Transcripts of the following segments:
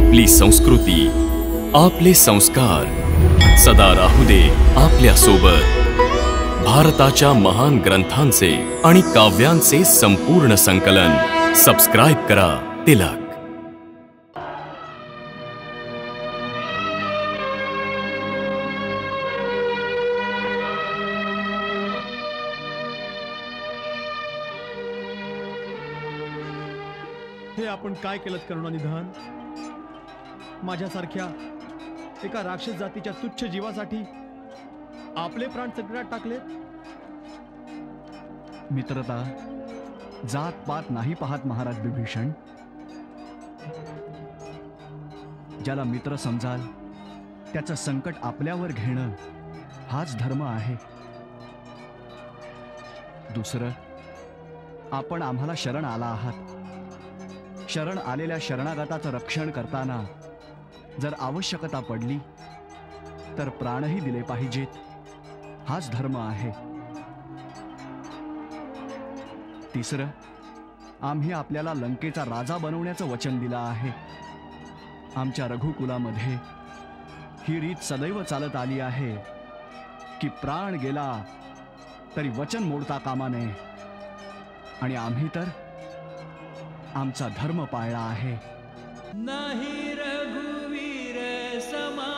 आपली संस्कृती, आपले संस्कार सदा राहू दे आपल्या सोबत। भारताच्या महान ग्रंथांचे आणि काव्यांचे संपूर्ण संकलन सबस्क्राइब करा तिलक। हे आपण काय केलं करुणानिधान? माझ्यासारख्या एका राक्षस जातीच्या तुच्छ जीवासाठी आपले प्राण संकटात टाकले। मित्रता जात पात नाही पाहत महाराज विभीषण। ज्याला मित्र समजाल त्याचं संकट आपल्यावर घेणं हाच धर्म आहे। दुसरं, आपण आम्हाला शरण आला आहात। शरण आलेल्या शरणागताचं रक्षण करताना जर आवश्यकता पडली तर प्राणही दिले पाहिजेत, हाच धर्म आहे। तिसरं, आम्ही आपल्याला लंकेचा राजा बनवण्याचं वचन दिलं आहे। आमच्या रघुकुलामध्ये ही रीत सदैव चालत आली आहे की प्राण गेला तरी वचन मोडता कामा नये, आणि आम्ही तर आमचा धर्म पाळला आहे। नाही रघुवीर समा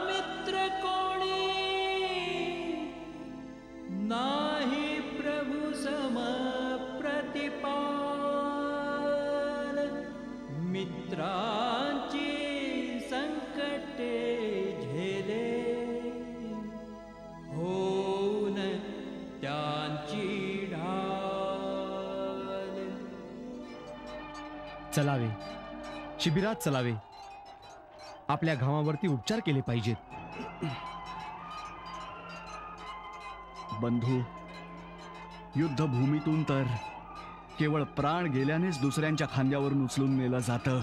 मित्र कोणी, नाही प्रभु सम प्रतिपाल। मित्रांची संकटे झेले, होऊन त्यांची ढाल। चलावे, शिबिरात चलावे, आपल्या घावावरती उपचार केले पाहिजेत। बंधू, युद्धभूमीतून तर केवळ प्राण गेल्यानेच दुसऱ्यांच्या खांद्यावरून उचलून नेलं जातं।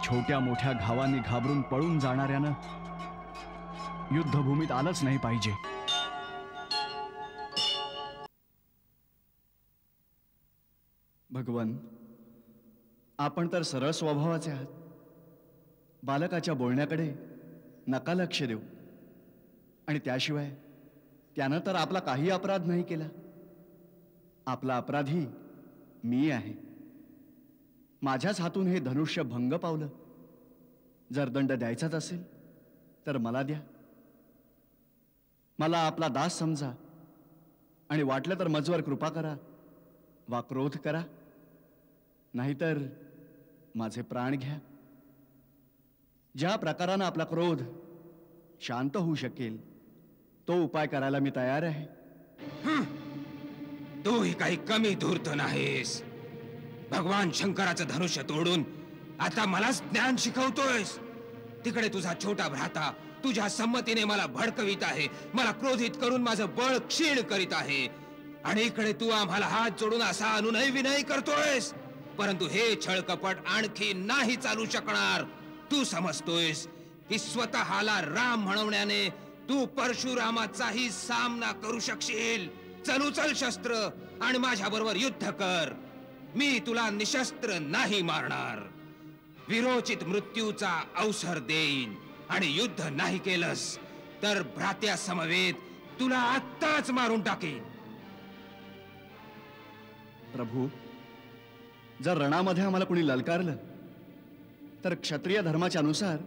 छोट्या मोठ्या घावांनी घाबरून पळून जाणाऱ्यानं युद्धभूमीत आलंच नाही पाहिजे। भगवान, आपण तर सरळ स्वभावाचे आहात। बालकाच्या बोलण्याकडे नका लक्ष देऊ, आणि त्याशिवाय त्यानं तर आपला काही अपराध नाही केला। आपला अपराधी मी आहे। माझ्याच हातून हे धनुष्य भंग पावलं। जर दंड द्यायचाच असेल तर मला द्या। मला आपला दास समजा, आणि वाटलं तर मजवर कृपा करा वा क्रोध करा, नाहीतर माझे प्राण घ्या। ज्या प्रकारानं आपला क्रोध शांत होऊ शकेल तो उपाय करायला मी तयार आहे। तूही काही कमी धूर्त नाहीस। भगवान शंकराचं धनुष्य तोडून आता मलाच ज्ञान शिकवतोयस। तिकडे तुझा छोटा भ्राता तुझ्या संमतीने मला भडकवित आहे, मला क्रोधित करून माझं बळ क्षीण करीत आहे, आणि इकडे तू आम्हाला हात जोडून असा अनुनय विनय करतोयस। परंतु हे छळकपट आणखी नाही चालू शकणार। तू समजतोयस की स्वतःला राम म्हणवण्याने तू परशुरामाचाही सामना करू शकशील। चल उचल शस्त्र आणि माझ्या बरोबर युद्ध कर। मी तुला निशस्त्र नाही मारणार, विरोचित मृत्यूचा अवसर देईन, आणि युद्ध नाही केलंस तर भ्रात्या समवेत तुला आत्ताच मारून टाकेन। प्रभू, जर रणामध्ये आम्हाला कोणी ललकारलं तर क्षत्रिय धर्माच्या अनुसार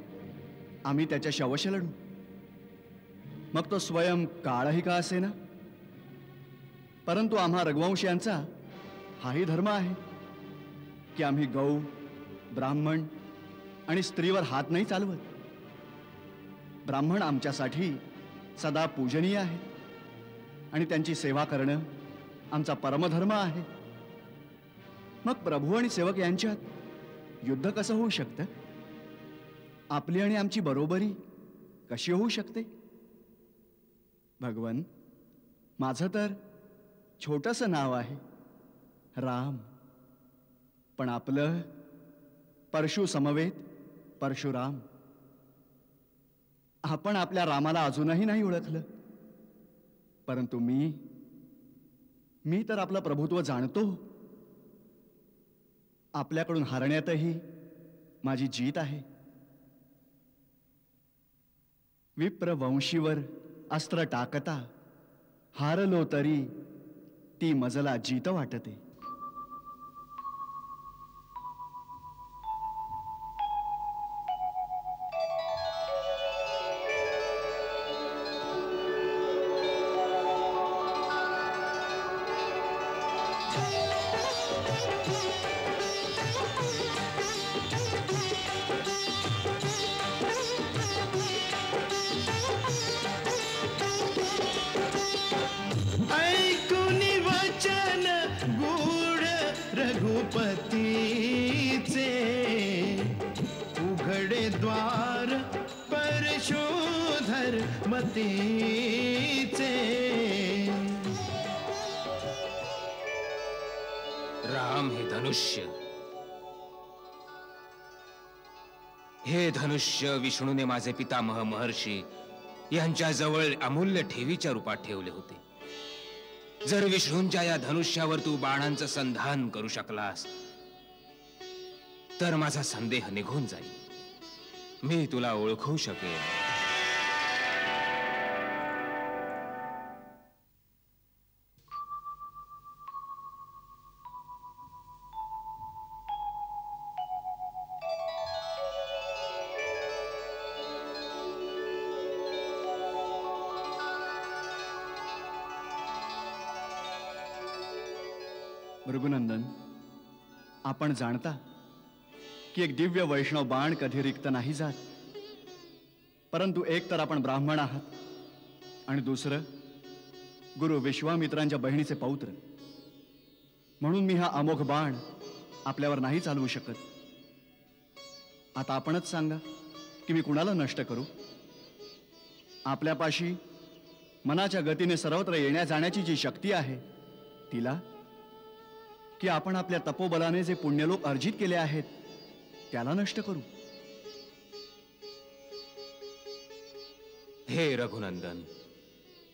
आम्ही त्याच्याशी अवश्य लढू। मग तो स्वयं काळही का असेना, परंतु आम्हा रघुवंशीयांचा हाही धर्म आहे की आम्ही गौ, ब्राह्मण आणि स्त्रीवर हात नाही चालवत। ब्राह्मण आमच्यासाठी सदा पूजनीय आहे, आणि त्यांची सेवा करणं आमचा परमधर्म आहे। मग प्रभू आणि सेवक यांच्यात युद्ध कसं होऊ शकतं? आपली आणि आमची बरोबरी कशी होऊ शकते? भगवान, माझं तर छोटंसं नाव आहे राम, पण आपलं परशु समवेत परशुराम। आपण आपल्या रामाला अजूनही नाही ओळखलं, परंतु मी तर आपलं प्रभुत्व जाणतो। आपल्याकडून हरण्यातही माझी जीत आहे. विप्रवंशीवर अस्त्र टाकता हारलो तरी ती मजला जीत वाटते. रघुपतीचे उघडे द्वार परशोधर मतीचे. राम हे धनुष्य, हे धनुष्य विष्णूने माझे पितामह महर्षी यांच्या जवळ अमूल्य ठेवीच्या रूपात ठेवले होते. जर विष्णूंच्या या धनुष्यावर तू बाणांचं संधान करू शकलास तर माझा संदेह निघून जाईल. मी तुला ओळखू शकेन. भृगुनंदन, आपण जाणता की एक दिव्य वैष्णव बाण कधी रिक्त नाही जात. परंतु एक तर आपण ब्राह्मण आहात आणि दुसरं गुरु विश्वामित्रांच्या बहिणीचे पौत्र, म्हणून मी हा अमोघ बाण आपल्यावर नाही चालवू शकत. आता आपणच सांगा की मी कुणाला नष्ट करू. आपल्यापाशी मनाच्या गतीने सर्वत्र येण्या जाण्याची जी शक्ती आहे तिला, की आपण आपल्या तपोबलाने जे पुण्यलोक अर्जित केले आहेत त्याला नष्ट करू. हे रघुनंदन,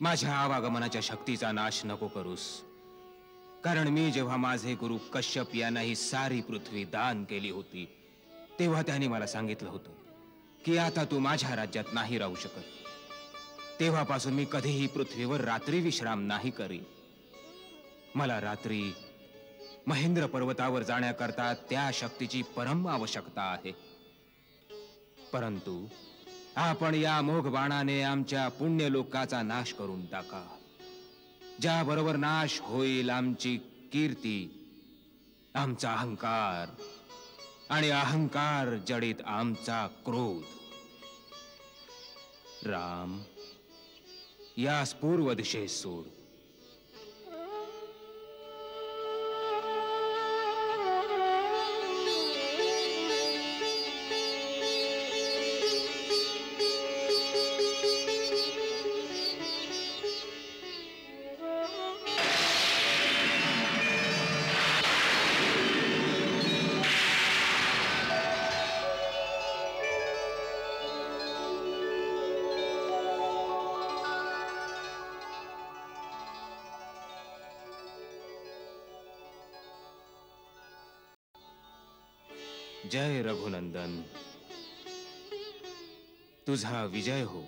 माझ्या आवागमनाच्या शक्तीचा नाश नको करूस. कारण मी जेव्हा माझे गुरु कश्यप यांना ही सारी पृथ्वी दान केली होती तेव्हा त्यांनी मला सांगितलं होतं की आता तू माझ्या राज्यात नाही राहू शकत. तेव्हापासून मी कधीही पृथ्वीवर रात्री विश्राम नाही करी. मला रात्री महेंद्र पर्वतावर जाण्याकरता त्या शक्तीची परम आवश्यकता आहे. परंतु आपण या अमोघ बाणाने आमच्या पुण्यलोकाचा नाश करून टाका. ज्याबरोबर नाश होईल आमची कीर्ती, आमचा अहंकार आणि अहंकार जडित आमचा क्रोध. राम, यास पूर्व दिशेस सोड. जय रघुनंदन, तुझा विजय हो.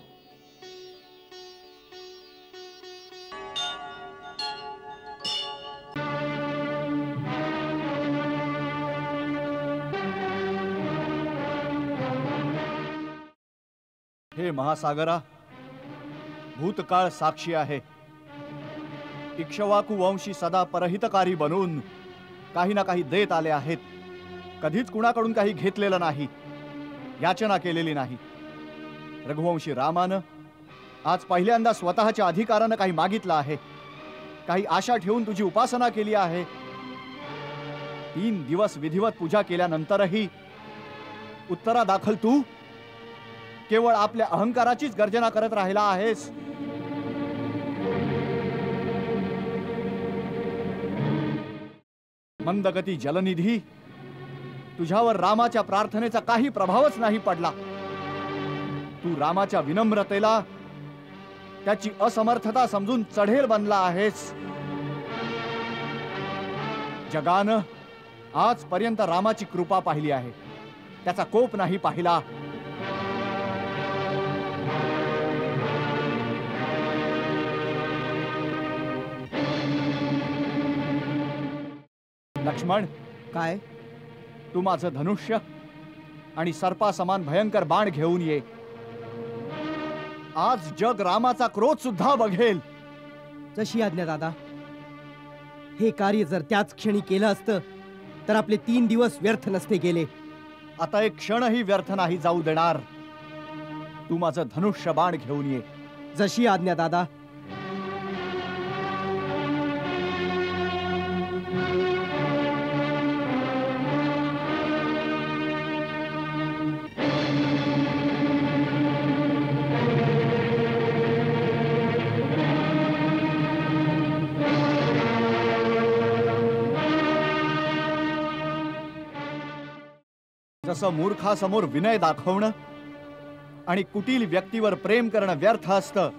हे महासागरा, भूतकाळ साक्षी आहे. इक्ष्वाकु वंशी सदा परहितकारी बनून काही ना काही देत आले आहेत. कधीच कुणाकडून काही घेतलेलं नाही, याचना केलेली नाही. रघुवंशी रामानं आज पहिल्यांदा स्वतःच्या अधिकारानं काही मागितलं आहे. काही आशा ठेवून तुझी उपासना केली आहे. 3 दिवस विधिवत पूजा केल्यानंतरही उत्तरादाखल तू केवळ आपल्या अहंकाराचीच गर्जना करत राहिला आहेस. मंदगती जलनिधी, तुझ्यावर रामाच्या प्रार्थनेचा काही प्रभावच नाही पडला. तू रामाच्या विनम्रतेला त्याची असमर्थता समजून चढेल बनला आहेस. जगानं आजपर्यंत रामाची कृपा पाहिली आहे, त्याचा कोप नाही पाहिला. लक्ष्मण, काय? तू माझं धनुष्य आणि सर्पासमान भयंकर बाण घेऊन ये. आज जग रामाचा क्रोध सुद्धा बघेल. जशी आज्ञा दादा. हे कार्य जर त्याच क्षणी केलं असतं तर आपले 3 दिवस व्यर्थ नसते गेले. आता एक क्षणही व्यर्थ नाही जाऊ देणार. तू माझं धनुष्य बाण घेऊन ये. जशी आज्ञा दादा. जसं मूर्खासमोर विनय दाखवणं आणि कुटील व्यक्तीवर प्रेम करणं व्यर्थ असतं,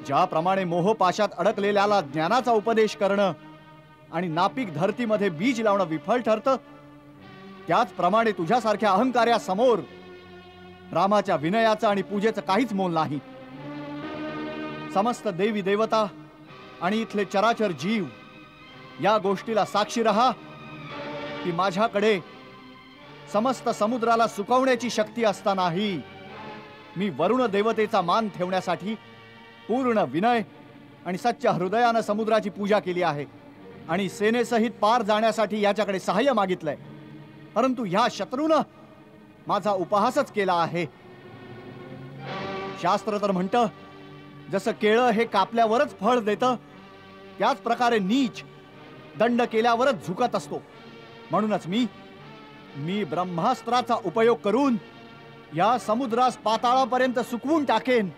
ज्याप्रमाणे मोहपाशात अडकलेल्याला ज्ञानाचा उपदेश करणं आणि नापीक धरतीमध्ये बीज लावणं विफल ठरतं, त्याचप्रमाणे तुझ्यासारख्या अहंकार्यासमोर रामाच्या विनयाचं आणि पूजेचं काहीच मोल नाही. समस्त देवी देवता आणि इथले चराचर जीव या गोष्टीला साक्षी रहा की माझ्याकडे समस्त समुद्राला सुकवण्याची शक्ती असतानाही मी वरुण देवतेचा मान ठेवण्यासाठी पूर्ण विनय आणि सच्च हृदयानं समुद्राची पूजा केली आहे आणि सेनेसहित पार जाण्यासाठी याच्याकडे सहाय्य मागितलंय. परंतु ह्या शत्रूनं माझा उपहासच केला आहे. शास्त्र तर म्हणतं, जसं केळं हे कापल्यावरच फळ देतं, त्याच प्रकारे नीच दंड केल्यावरच झुकत असतो. म्हणूनच मी ब्रह्मास्त्राचा उपयोग करून या समुद्रास पाताळापर्यंत सुकवून टाकेन.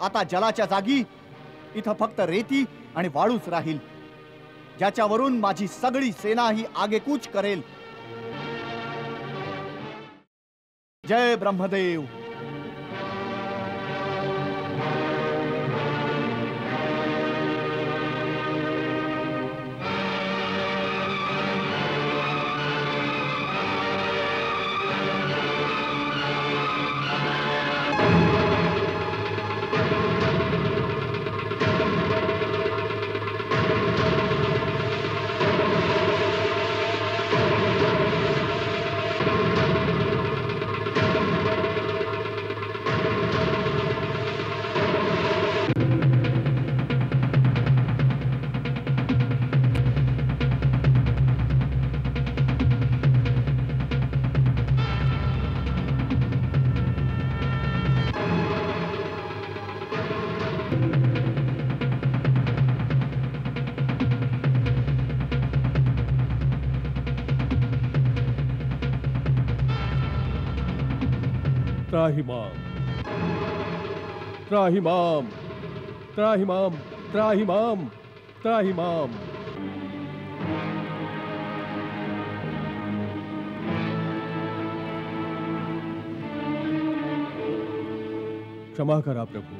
आता जलाच्या जागी इथं फक्त रेती आणि वाळूच राहील, ज्याच्यावरून माझी सगळी सेना ही आगेकूच करेल. जय ब्रह्मदेव. त्राहिमाम त्राहिमाम त्राहिमाम त्राहिमाम त्राहिमाम. क्षमा करा प्रभू,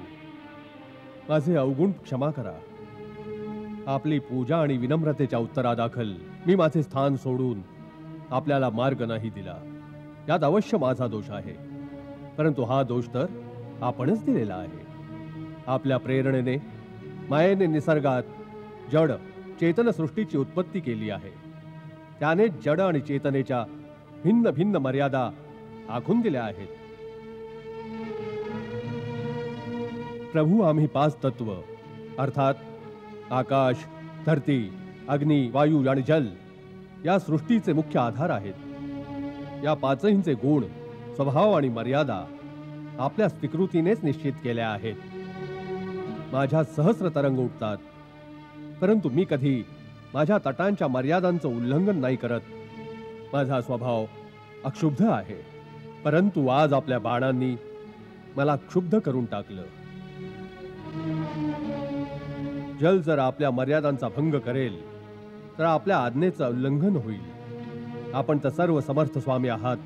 माझे अवगुण क्षमा करा. आपली पूजा आणि विनम्रतेच्या उत्तरादाखल मी माझे स्थान सोडून आपल्याला मार्ग नाही दिला. यात अवश्य माझा दोष आहे, परंतु हा दोष तर आपणच दिलेला आहे. आपल्या प्रेरणेने मायेने निसर्गात जड चेतन सृष्टीची उत्पत्ती केली आहे. त्याने जड आणि चेतनेच्या भिन्न भिन्न मर्यादा आखून दिल्या आहेत. प्रभू, आम्ही 5 तत्व अर्थात आकाश, धरती, अग्नी, वायू आणि जल या सृष्टीचे मुख्य आधार आहेत. या 5हिंचे गुण, स्वभाव आणि मर्यादा आपल्या स्वीकृतीनेच निश्चित केल्या आहेत. माझ्या सहस्र तरंग उठतात, परंतु मी कधी माझ्या तटांच्या मर्यादांचं उल्लंघन नाही करत. माझा स्वभाव अक्षुब्ध आहे, परंतु आज आपल्या बाणांनी मला क्षुब्ध करून टाकलं. जल जर आपल्या मर्यादांचा भंग करेल तर आपल्या आज्ञेचं उल्लंघन होईल. आपण तर सर्व समर्थ स्वामी आहात.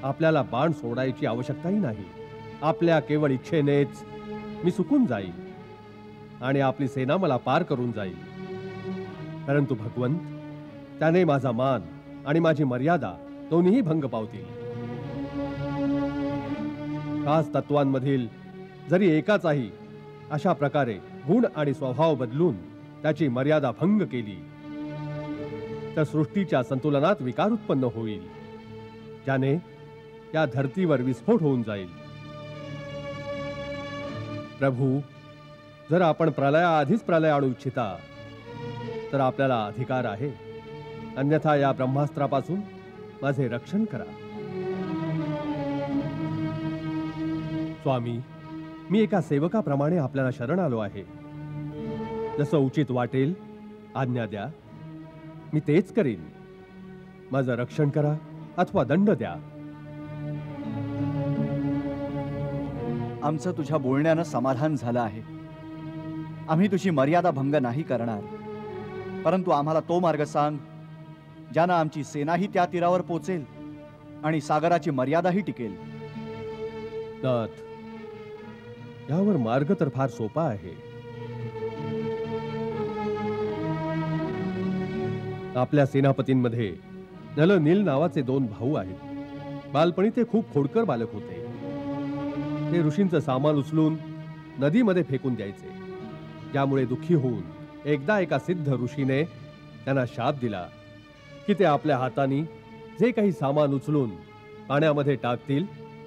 आपल्याला बाण सोडायची आवश्यकताही नाही. आपल्या केवळ इच्छेनेच मी सुकून जाईल आणि आपली सेना मला पार करून जाईल. परंतु भगवंत, त्याने माझा मान आणि माझी मर्यादा दोन्ही भंग पावतील. खास तत्वांमधील जरी एकाचाही अशा प्रकारे गुण आणि स्वभाव बदलून त्याची मर्यादा भंग केली तर सृष्टीच्या संतुलनात विकार उत्पन्न होईल, ज्याने या धर्तीवर विस्फोट होऊन जाईल. प्रभू, जर आपण प्रलयाआधीच प्रलय आणू इच्छिता तर आपल्याला अधिकार आहे, अन्यथा या ब्रह्मास्त्रापासून माझे रक्षण करा. स्वामी, मी एका सेवकाप्रमाणे आपल्याला शरण आलो आहे. जसं उचित वाटेल आज्ञा द्या, मी तेच करीन. माझं रक्षण करा अथवा दंड द्या. आमचं तुझ्या बोलण्यानं समाधान झालं आहे. आम्ही तुझी मर्यादा भंग नाही करणार, परंतु आम्हाला तो मार्ग सांग ज्यानं आमची सेनाही त्या तीरावर पोचेल आणि सागराची मर्यादाही टिकेल. नाथ, यावर मार्ग तर फार सोपा आहे. आपल्या सेनापतींमध्ये नल नील नावाचे 2 भाऊ आहेत. बालपणी ते खूप खोडकर बालक होते. ते ऋषींचं सामान उचलून नदीमध्ये फेकून द्यायचे, ज्यामुळे दुःखी होऊन एकदा एका सिद्ध ऋषीने त्यांना शाप दिला की ते आपल्या हातांनी जे काही सामान उचलून पाण्यामध्ये टाकतील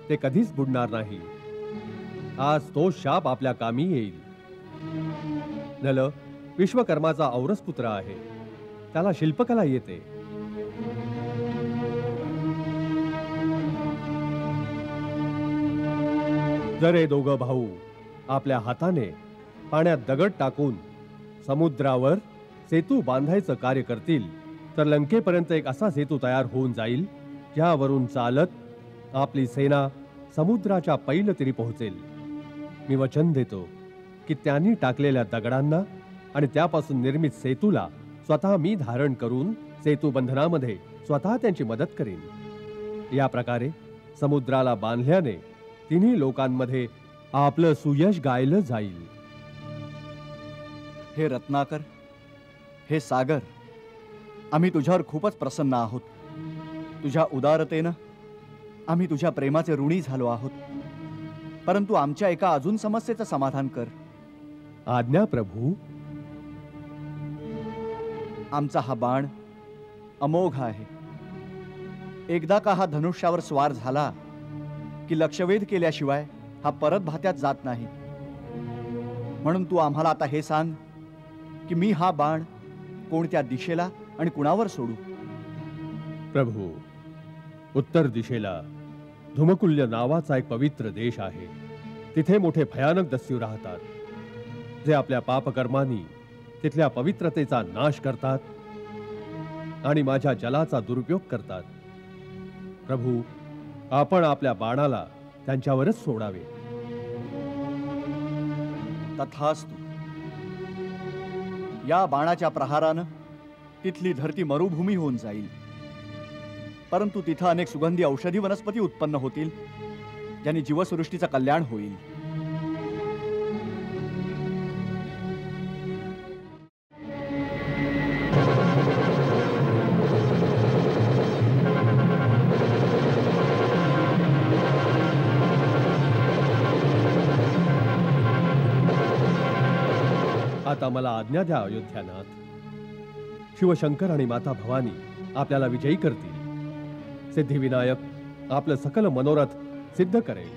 ते कधीच बुडणार नाही. आज तो शाप आपल्या कामी येईल. नल विश्वकर्माचा औरस पुत्र आहे. त्याला शिल्पकला येते. जर हे दोघं भाऊ आपल्या हाताने पाण्यात दगड टाकून समुद्रावर सेतू बांधायचं कार्य करतील तर लंकेपर्यंत एक असा सेतू तयार होऊन जाईल ज्यावरून चालत आपली सेना समुद्राच्या पैल तीरी पोहोचेल. मी वचन देतो की त्यांनी टाकलेल्या दगडांना आणि त्यापासून निर्मित सेतूला स्वतः मी धारण करून सेतू बंधनामध्ये स्वतः त्यांची मदत करीन. या प्रकारे समुद्राला बांधल्याने तिन्ही लोकांमध्ये आपलं सुयश गायलं जाईल. हे रत्नाकर, हे सागर, आम्ही तुझ्यावर खूपच प्रसन्न आहोत. तुझ्या उदारतेनं आम्ही तुझ्या प्रेमाचे ऋणी झालो आहोत. परंतु आमच्या एका अजून समस्येचं समाधान कर. आज्ञा प्रभू. आमचा हा बाण अमोघ आहे. एकदा का हा धनुष्यावर स्वार झाला की लक्षवेध केल्याशिवाय हा परत भात्यात जात नाही. म्हणून तू आम्हाला आता हे सांग की मी हा बाण कोणत्या दिशेला आणि कुणावर सोडू. प्रभू, उत्तर दिशेला धुमकुल्य नावाचा एक पवित्र देश आहे. तिथे मोठे भयानक दस्यू राहतात, जे आपल्या पापकर्मांनी तिथल्या पवित्रतेचा नाश करतात आणि माझ्या जलाचा दुरुपयोग करतात. प्रभू, आपण आपल्या बाणाला त्यांच्यावरच सोडावे. तथास्तु. या बाणाच्या प्रहारानं तिथली धरती मरुभूमी होऊन जाईल, परंतु तिथं अनेक सुगंधी औषधी वनस्पती उत्पन्न होतील, ज्याने जीवसृष्टीचं कल्याण होईल. आता मला आज्ञा द्या अयोध्यानाथ. शिवशंकर आणि माता भवानी आपल्याला विजयी करतील. सिद्धिविनायक आपलं सकल मनोरथ सिद्ध करेल.